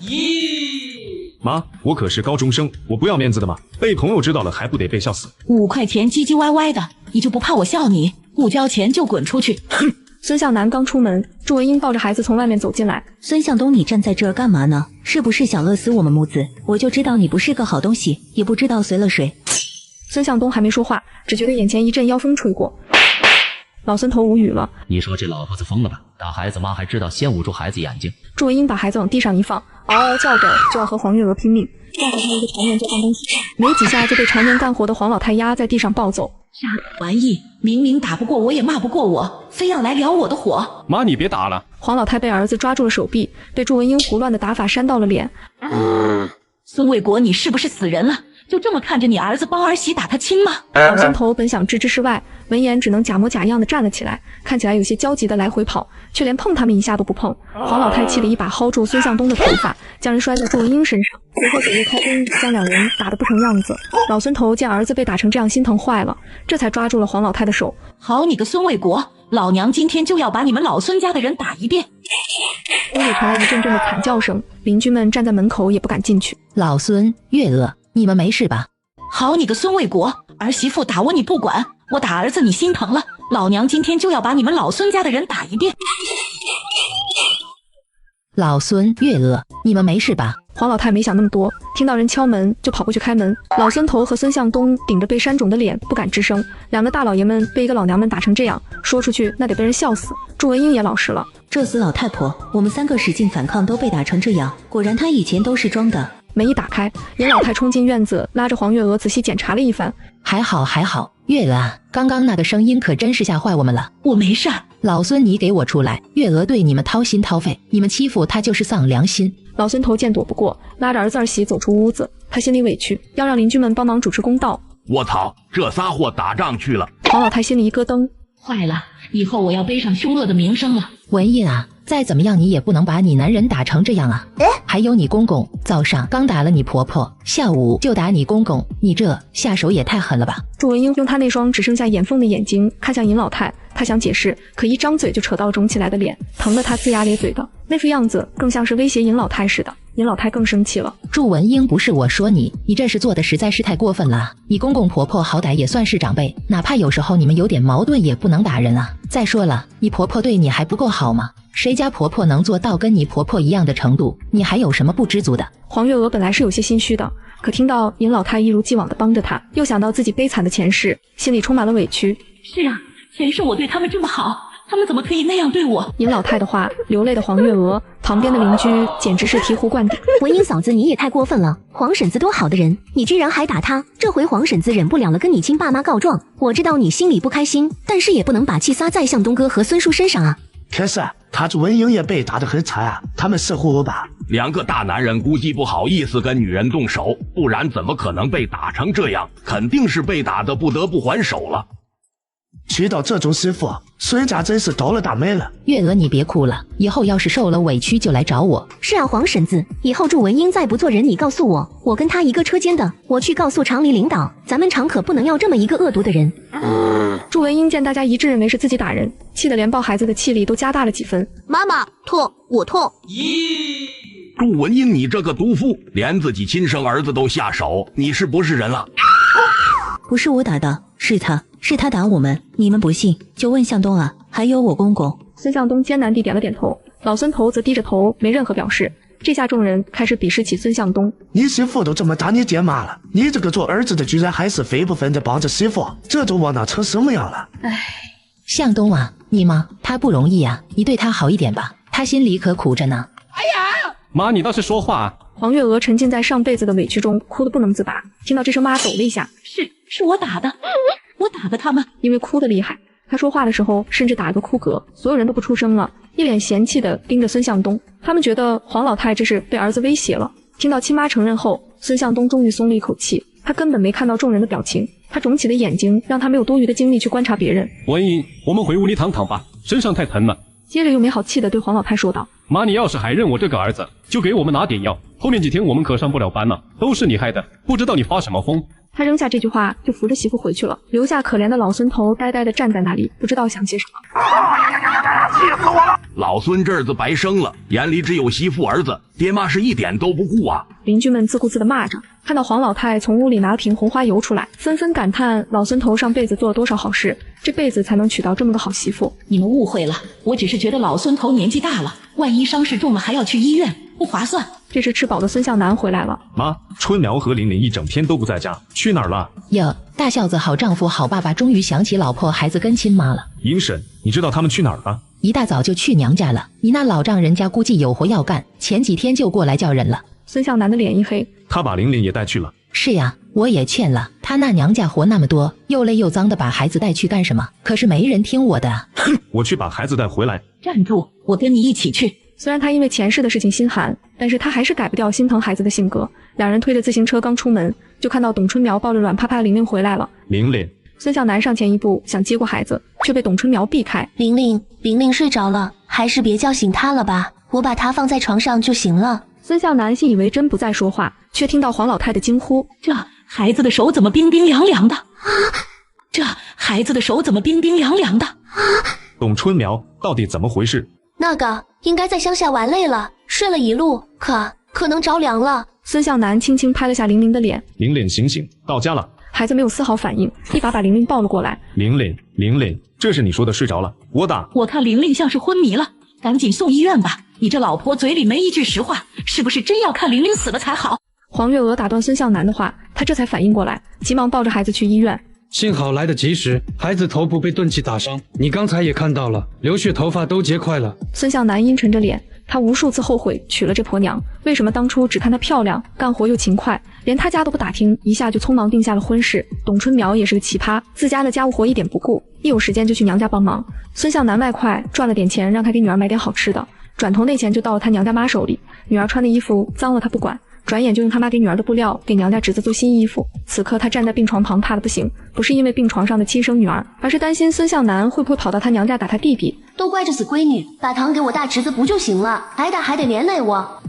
妈，我可是高中生，我不要面子的嘛，被朋友知道了还不得被笑死？5块钱唧唧歪歪的，你就不怕我笑你？不交钱就滚出去！哼！孙向南刚出门，祝文英抱着孩子从外面走进来。孙向东，你站在这儿干嘛呢？是不是想饿死我们母子？我就知道你不是个好东西，也不知道随了谁。孙向东还没说话，只觉得眼前一阵妖风吹过。老孙头无语了，你说这老婆子疯了吧？打孩子妈还知道先捂住孩子眼睛。祝文英把孩子往地上一放，嗷嗷叫着就要和黄月娥拼命，再给他一个常年就放东西，没几下就被常年干活的黄老太压在地上暴走。傻玩意，明明打不过我也骂不过我，非要来撩我的火。妈，你别打了。黄老太被儿子抓住了手臂，被祝文英胡乱的打法扇到了脸。孙卫国，你是不是死人了？就这么看着你儿子帮儿媳打他亲吗？老孙头本想置之事外，闻言只能假模假样的站了起来，看起来有些焦急的来回跑，却连碰他们一下都不碰。黄老太气得一把薅住孙向东的头发，将人摔在祝文英身上，随后左右开弓，将两人打得不成样子。老孙头见儿子被打成这样，心疼坏了，这才抓住了黄老太的手。好你个孙卫国，老娘今天就要把你们老孙家的人打一遍！屋里传来一阵阵的惨叫声，邻居们站在门口也不敢进去。老孙、月娥，你们没事吧？好你个孙卫国，儿媳妇打我你不管，我打儿子你心疼了，老娘今天就要把你们老孙家的人打一遍！老孙、月娥，你们没事吧？黄老太没想那么多，听到人敲门就跑过去开门。老孙头和孙向东顶着被扇肿的脸不敢吱声，两个大老爷们被一个老娘们打成这样，说出去那得被人笑死。祝文英也老实了，这死老太婆，我们3个使劲反抗都被打成这样，果然她以前都是装的。门一打开，严老太冲进院子，拉着黄月娥仔细检查了一番。还好还好，月娥啊，刚刚那个声音可真是吓坏我们了。我没事儿。老孙你给我出来，月娥对你们掏心掏肺，你们欺负她就是丧良心。老孙头见躲不过，拉着儿子儿媳走出屋子，他心里委屈，要让邻居们帮忙主持公道。我操，这仨货打仗去了！黄老太心里一咯噔，坏了，以后我要背上凶恶的名声了。文印啊，再怎么样你也不能把你男人打成这样啊！还有你公公，早上刚打了你婆婆，下午就打你公公，你这下手也太狠了吧！祝文英用她那双只剩下眼缝的眼睛看向尹老太，她想解释，可一张嘴就扯到肿起来的脸，疼得她龇牙咧嘴的，那副样子更像是威胁尹老太似的。尹老太更生气了。祝文英，不是我说你，你这是做的实在是太过分了。你公公婆婆好歹也算是长辈，哪怕有时候你们有点矛盾也不能打人啊。再说了，你婆婆对你还不够好吗？谁家婆婆能做到跟你婆婆一样的程度？你还有什么不知足的？黄月娥本来是有些心虚的，可听到尹老太一如既往的帮着她，又想到自己悲惨的前世，心里充满了委屈。是啊，前世我对他们这么好，他们怎么可以那样对我？尹老太的话，流泪的黄月娥，旁边的邻居简直是醍醐灌顶。文英嫂子，你也太过分了！黄婶子多好的人，你居然还打她！这回黄婶子忍不了了，跟你亲爸妈告状。我知道你心里不开心，但是也不能把气撒在向东哥和孙叔身上啊！可是他这文英也被打得很惨啊，他们似乎吧，2个大男人估计不好意思跟女人动手，不然怎么可能被打成这样？肯定是被打得不得不还手了。娶到这种媳妇，孙家真是倒了大霉了。月娥，你别哭了，以后要是受了委屈就来找我。是啊，黄婶子，以后祝文英再不做人，你告诉我，我跟他一个车间的，我去告诉厂里领导，咱们厂可不能要这么一个恶毒的人。祝文英见大家一致认为是自己打人，气得连抱孩子的气力都加大了几分。妈妈痛，我痛。咦，祝文英，你这个毒妇，连自己亲生儿子都下手，你是不是人了？不是我打的，是他打我们，你们不信就问向东啊，还有我公公。孙向东艰难地点了点头，老孙头则低着头没任何表示。这下众人开始鄙视起孙向东。你媳妇都这么打你爹妈了，你这个做儿子的居然还是非不分的帮着媳妇，这都往那成什么样了？唉，向东啊，你吗？他不容易啊，你对他好一点吧，他心里可苦着呢。哎呀，妈，你倒是说话啊！黄月娥沉浸在上辈子的委屈中，哭得不能自拔。听到这声，妈抖了一下，是我打的，我打的他们。因为哭得厉害，她说话的时候甚至打了个哭嗝，所有人都不出声了，一脸嫌弃地盯着孙向东。他们觉得黄老太这是被儿子威胁了。听到亲妈承认后，孙向东终于松了一口气，他根本没看到众人的表情，他肿起的眼睛让他没有多余的精力去观察别人。文英，我们回屋里躺躺吧，身上太疼了。接着又没好气地对黄老太说道：妈，你要是还认我这个儿子，就给我们拿点药，后面几天我们可上不了班了，都是你害的，不知道你发什么疯。他扔下这句话就扶着媳妇回去了，留下可怜的老孙头呆呆地站在那里，不知道想些什么。气死我了！老孙这儿子白生了，眼里只有媳妇儿子，爹妈是一点都不顾啊！邻居们自顾自地骂着，看到黄老太从屋里拿了瓶红花油出来，纷纷感叹老孙头上辈子做了多少好事，这辈子才能娶到这么个好媳妇。你们误会了，我只是觉得老孙头年纪大了，万一伤势重了还要去医院，不划算。这时吃饱的孙向南回来了。妈，春苗和玲玲一整天都不在家，去哪儿了？哟，大孝子好丈夫好爸爸终于想起老婆孩子跟亲妈了。英婶，你知道他们去哪儿了？一大早就去娘家了，你那老丈人家估计有活要干，前几天就过来叫人了。孙向南的脸一黑，他把玲玲也带去了。是呀，我也劝了，他那娘家活那么多，又累又脏的，把孩子带去干什么？可是没人听我的。哼，我去把孩子带回来。站住，我跟你一起去。虽然他因为前世的事情心寒，但是他还是改不掉心疼孩子的性格。两人推着自行车刚出门，就看到董春苗抱着软趴趴的玲玲回来了。玲玲，孙向南上前一步想接过孩子，却被董春苗避开。玲玲睡着了，还是别叫醒她了吧，我把她放在床上就行了。孙向南信以为真不再说话，却听到黄老太的惊呼：这孩子的手怎么冰冰凉凉的？这孩子的手怎么冰冰凉凉的？董春苗，到底怎么回事？那个应该在乡下玩累了，睡了一路，可能着凉了。孙向南轻轻拍了下玲玲的脸，玲玲醒醒，到家了。孩子没有丝毫反应，一把玲玲抱了过来。玲玲，这是你说的睡着了？我看玲玲像是昏迷了，赶紧送医院吧。你这老婆嘴里没一句实话，是不是真要看玲玲死了才好？黄月娥打断孙向南的话，他这才反应过来，急忙抱着孩子去医院。幸好来得及时，孩子头部被钝器打伤，你刚才也看到了，流血头发都结块了。孙向南阴沉着脸，他无数次后悔娶了这婆娘，为什么当初只看她漂亮，干活又勤快，连他家都不打听，一下就匆忙定下了婚事。董春苗也是个奇葩，自家的家务活一点不顾，一有时间就去娘家帮忙。孙向南外快赚了点钱，让他给女儿买点好吃的，转头那钱就到了他娘家妈手里。女儿穿的衣服脏了他不管，转眼就用他妈给女儿的布料给娘家侄子做新衣服。此刻他站在病床旁怕得不行，不是因为病床上的亲生女儿，而是担心孙向南会不会跑到他娘家打他弟弟。都怪这死闺女，把糖给我大侄子不就行了，挨打还得连累我。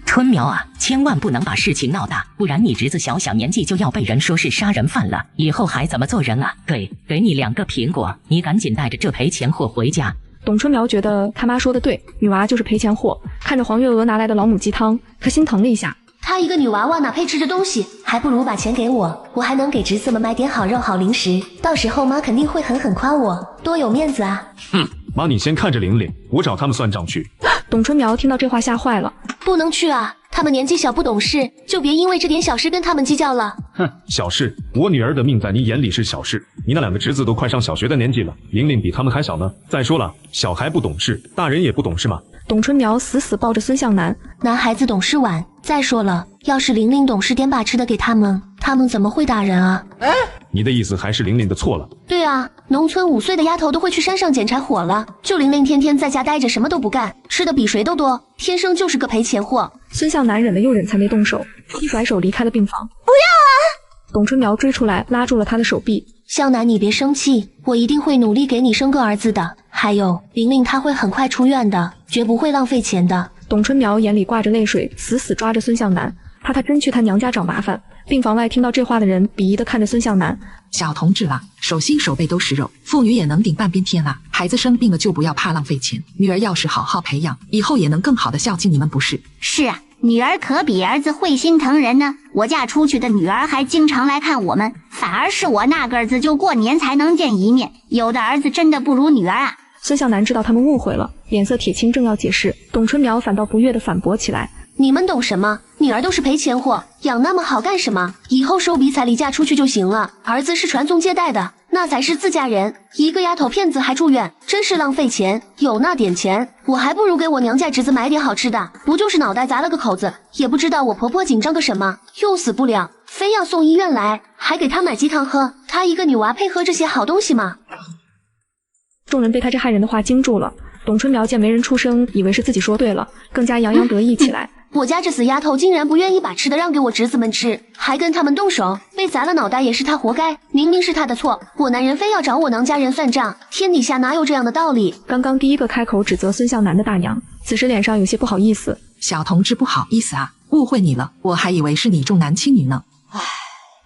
春苗啊，千万不能把事情闹大，不然你侄子小年纪就要被人说是杀人犯了，以后还怎么做人啊？对，给你2个苹果，你赶紧带着这赔钱货回家。董春苗觉得他妈说的对，女娃就是赔钱货。看着黄月娥拿来的老母鸡汤，她心疼了一下。她一个女娃娃哪配吃这东西，还不如把钱给我，我还能给侄子们买点好肉好零食，到时候妈肯定会狠狠夸我，多有面子啊。哼，妈你先看着玲玲，我找他们算账去。董春苗听到这话吓坏了，不能去啊，他们年纪小不懂事，就别因为这点小事跟他们计较了。哼，小事，我女儿的命在你眼里是小事，你那2个侄子都快上小学的年纪了，玲玲比他们还小呢。再说了，小孩不懂事，大人也不懂事嘛。董春苗死死抱着孙向南，男孩子懂事晚。再说了，要是玲玲懂事点把吃的给他们怎么会打人啊？你的意思还是玲玲的错了？对啊，农村5岁的丫头都会去山上捡柴火了，就玲玲天天在家待着什么都不干，吃的比谁都多，天生就是个赔钱货。孙向南忍了又忍才没动手，一甩手离开了病房。不要啊！董春苗追出来拉住了他的手臂。向南你别生气，我一定会努力给你生个儿子的，还有玲玲她会很快出院的，绝不会浪费钱的。董春苗眼里挂着泪水，死死抓着孙向南，怕他真去他娘家找麻烦。病房外听到这话的人鄙夷地看着孙向南，小同志啦，手心手背都是肉，妇女也能顶半边天啦。孩子生病了就不要怕浪费钱，女儿要是好好培养，以后也能更好的孝敬你们，不是？是啊，女儿可比儿子会心疼人呢。我嫁出去的女儿还经常来看我们，反而是我那个儿子就过年才能见一面，有的儿子真的不如女儿啊。孙向南知道他们误会了，脸色铁青，正要解释，董春苗反倒不悦地反驳起来：你们懂什么？女儿都是赔钱货，养那么好干什么？以后收笔彩礼嫁出去就行了，儿子是传宗接代的，那才是自家人。一个丫头片子还住院，真是浪费钱。有那点钱，我还不如给我娘家侄子买点好吃的，不就是脑袋砸了个口子，也不知道我婆婆紧张个什么，又死不了，非要送医院来，还给她买鸡汤喝。她一个女娃配喝这些好东西吗？众人被他这骇人的话惊住了。董春苗见没人出声，以为是自己说对了，更加洋洋得意起来。我家这死丫头竟然不愿意把吃的让给我侄子们吃，还跟他们动手，被砸了脑袋也是她活该，明明是她的错，我男人非要找我娘家人算账，天底下哪有这样的道理？刚刚第一个开口指责孙向南的大娘，此时脸上有些不好意思。小同志不好意思啊，误会你了，我还以为是你重男轻女呢。唉，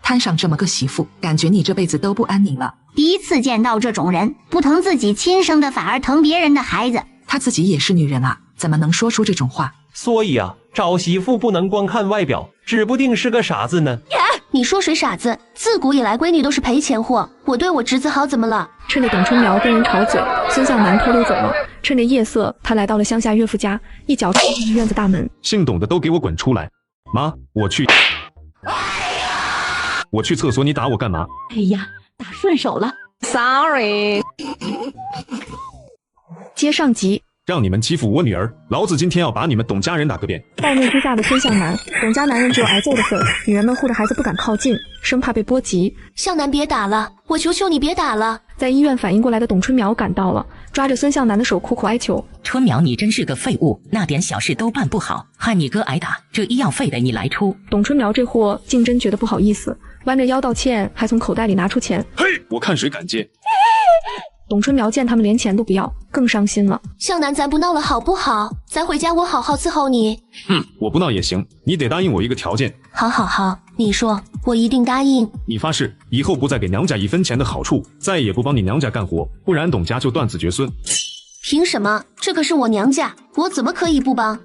摊上这么个媳妇，感觉你这辈子都不安宁了。第一次见到这种人，不疼自己亲生的，反而疼别人的孩子。她自己也是女人啊，怎么能说出这种话？所以啊，找媳妇不能光看外表，指不定是个傻子呢。你说谁傻子？自古以来闺女都是赔钱货，我对我侄子好怎么了？趁着董春苗跟人吵嘴，孙向南偷溜走了。趁着夜色，他来到了乡下岳父家，一脚踹进院子大门。姓董的都给我滚出来！妈，我去厕所，你打我干嘛？哎呀，打顺手了 ，sorry。接上集。让你们欺负我女儿，老子今天要把你们董家人打个遍！暴怒之下的孙向南，董家男人只有挨揍的份，女人们护着孩子不敢靠近，生怕被波及。向南别打了，我求求你别打了！在医院反应过来的董春苗赶到了，抓着孙向南的手苦苦哀求：春苗，你真是个废物，那点小事都办不好，害你哥挨打，这医药费得你来出。董春苗这货竟真觉得不好意思，弯着腰道歉，还从口袋里拿出钱。嘿，我看谁敢接！董春苗见他们连钱都不要，更伤心了。向南，咱不闹了好不好？咱回家，我好好伺候你。我不闹也行，你得答应我一个条件。好，你说，我一定答应。你发誓以后不再给娘家1分钱的好处，再也不帮你娘家干活，不然董家就断子绝孙。凭什么？这可是我娘家，我怎么可以不帮？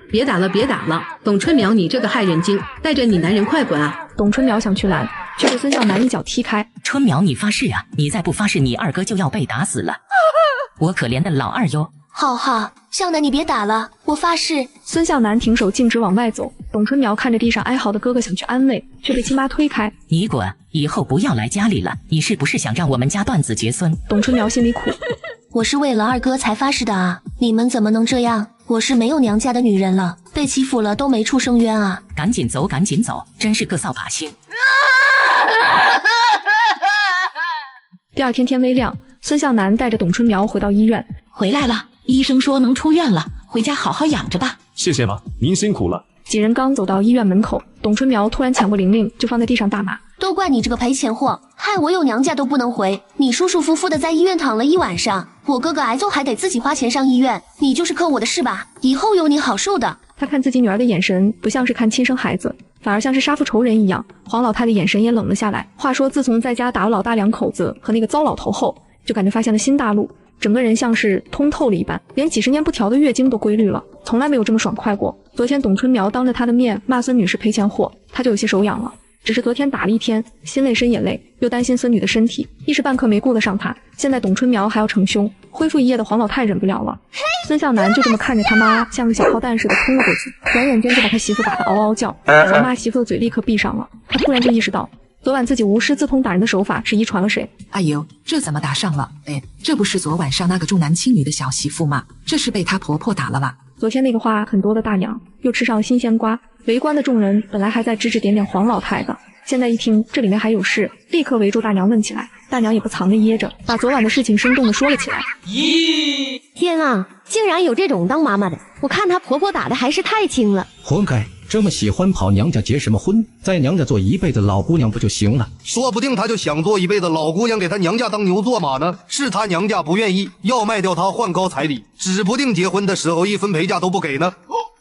别打了，董春苗，你这个害人精，带着你男人快滚啊！董春苗想去拦，却被孙向南一脚踢开。春苗，你发誓啊！你再不发誓，你二哥就要被打死了。我可怜的老二哟！好，向南你别打了，我发誓。孙向南挺手径直往外走，董春苗看着地上哀嚎的哥哥想去安慰，却被亲妈推开。你滚，以后不要来家里了。你是不是想让我们家断子绝孙？董春苗心里苦。我是为了二哥才发誓的啊！你们怎么能这样？我是没有娘家的女人了，被欺负了都没处申冤啊！赶紧走，真是个扫把星！第二天天微亮，孙向南带着董春苗回到医院。回来了，医生说能出院了，回家好好养着吧。谢谢吧，您辛苦了。几人刚走到医院门口，董春苗突然抢过玲玲，就放在地上大骂：都怪你这个赔钱货，害我有娘家都不能回，你舒舒服服的在医院躺了1晚上，我哥哥挨揍还得自己花钱上医院，你就是克我的事吧？以后有你好受的。他看自己女儿的眼神不像是看亲生孩子，反而像是杀父仇人一样。黄老太的眼神也冷了下来。话说自从在家打了老大2口子和那个糟老头后，就感觉发现了新大陆，整个人像是通透了一般，连几10年不调的月经都规律了，从来没有这么爽快过。昨天董春苗当着他的面骂孙女是赔钱货，他就有些手痒了。只是昨天打了1天，心累身也累，又担心孙女的身体，一时半刻没顾得上她。现在董春苗还要逞凶，恢复1夜的黄老太忍不了了。孙向南就这么看着他妈像个小炮弹似的冲了过去，转眼间就把他媳妇打得嗷嗷叫，他妈媳妇的嘴立刻闭上了。他突然就意识到，昨晚自己无师自通打人的手法是遗传了谁？哎呦，这怎么打上了？哎，这不是昨晚上那个重男轻女的小媳妇吗？这是被她婆婆打了吧？昨天那个话很多的大娘又吃上了新鲜瓜，围观的众人本来还在指指点点黄老太的，现在一听这里面还有事，立刻围住大娘问起来。大娘也不藏着掖着，把昨晚的事情生动的说了起来。天啊，竟然有这种当妈妈的！我看她婆婆打的还是太轻了，活该！这么喜欢跑娘家结什么婚？在娘家做一辈子老姑娘不就行了？说不定她就想做一辈子老姑娘，给她娘家当牛做马呢。是她娘家不愿意，要卖掉她换高彩礼，指不定结婚的时候1分陪嫁都不给呢。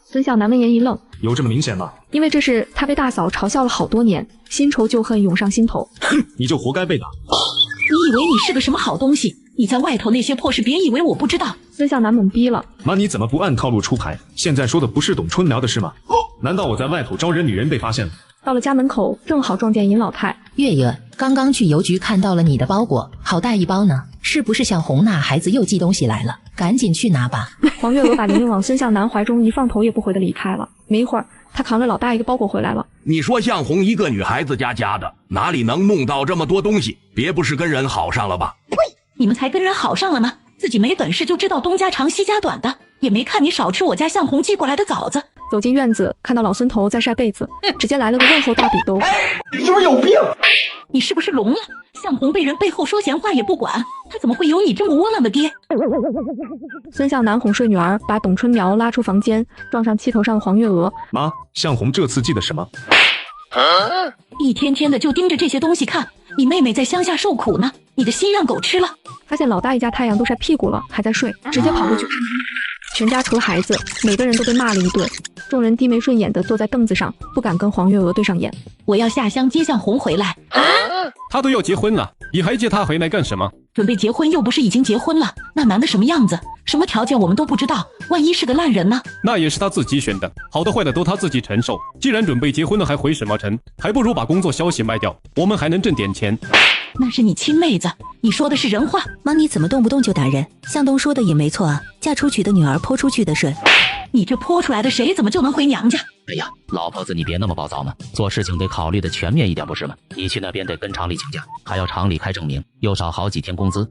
孙向南闻言一愣，有这么明显吗？因为这是他被大嫂嘲笑了好多年，新仇旧恨涌上心头。哼，你就活该被打。你以为你是个什么好东西？你在外头那些破事，别以为我不知道。孙向南懵逼了，妈，你怎么不按套路出牌？现在说的不是董春苗的事吗？难道我在外头招人女人被发现了？到了家门口，正好撞见尹老太。月月，刚刚去邮局看到了你的包裹，好大一包呢，是不是向红那孩子又寄东西来了？赶紧去拿吧。黄月娥把玲玲往孙向南怀中一放，头也不回的离开了。没一会儿，她扛着老大一个包裹回来了。你说向红一个女孩子家的，哪里能弄到这么多东西？别不是跟人好上了吧？呸！你们才跟人好上了吗？自己没本事就知道东家长西家短的，也没看你少吃我家向红寄过来的枣子。走进院子，看到老孙头在晒被子，直接来了个问候大笔兜。你是不是有病？你是不是聋了？向红被人背后说闲话也不管，他怎么会有你这么窝囊的爹？孙向南哄睡女儿，把董春苗拉出房间，撞上气头上的黄月娥。妈，向红这次记得什么？一天天的就盯着这些东西看，你妹妹在乡下受苦呢，你的心让狗吃了。发现老大一家太阳都晒屁股了，还在睡，直接跑过去看。全家除了孩子，每个人都被骂了一顿。众人低眉顺眼的坐在凳子上，不敢跟黄月娥对上眼。我要下乡接向红回来。他都要结婚了，你还接他回来干什么？准备结婚又不是已经结婚了，那男的什么样子，什么条件我们都不知道，万一是个烂人呢？那也是他自己选的，好的坏的都他自己承受。既然准备结婚了，还回什么城？还不如把工作消息卖掉，我们还能挣点钱。那是你亲妹子，你说的是人话。妈，你怎么动不动就打人？向东说的也没错啊，嫁出去的女儿泼出去的水。你这泼出来的谁怎么就能回娘家？哎呀，老婆子你别那么暴躁嘛，做事情得考虑的全面一点不是吗？你去那边得跟厂里请假，还要厂里开证明，又少好几天工资。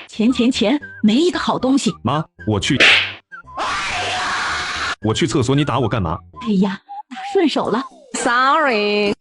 钱，没一个好东西。妈，我去厕所，你打我干嘛？哎呀，打顺手了。 Sorry。